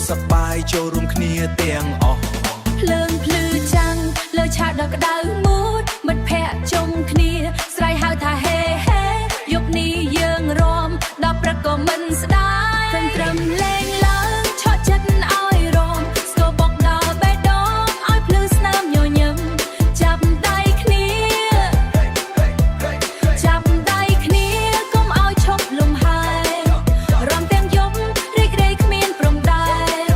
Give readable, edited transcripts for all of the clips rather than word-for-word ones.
សប្បាយចូលរួមគ្នាទាំងអស់ភ្លើងភ្លឺចាំងលើឆាកដល់ក្តៅមូតមិត្តភ័ក្តិជុំគ្នាស្រ័យហៅថាហេហេយប់នេះយើងរំដល់ព្រឹកក៏មិនស្ដាយត្រឹមលេងឡើងឆក់ចិត្តឲ្យរំស្គរបុកដល់បេះដូងឲ្យភ្លឺស្នាមញញឹមចាប់ដៃគ្នាកុំឲ្យឈប់លំហើយរំទាំងយប់រីករាយគ្មានព្រំដែន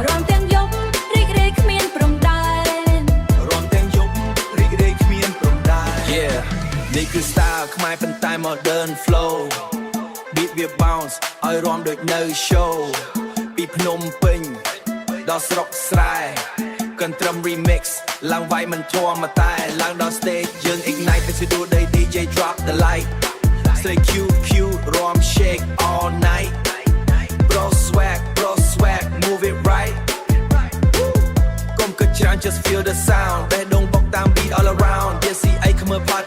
រំទាំងយប់រីករាយគ្មានព្រំដែនរំទាំងយប់រីករាយគ្មានព្រំដែន Yeah នេះគឺ style ខ្មែរប៉ុន្តែ modern flow beat វា bounce ឲ្យរំដូចនៅ show ពីភ្នំពេញដល់ស្រុកស្រែកន្ទ្រឹម remix ឡើងវាយមិនធម្មតាឡើងដល់ stage យើង ignite ទៅដួលដី DJ drop the light Stay cute រំ shake all night bro swag move it right កុំគិតច្រើន just feel the sound បេះដូងបុកតាម beat all around ជាស៊ីអី come on party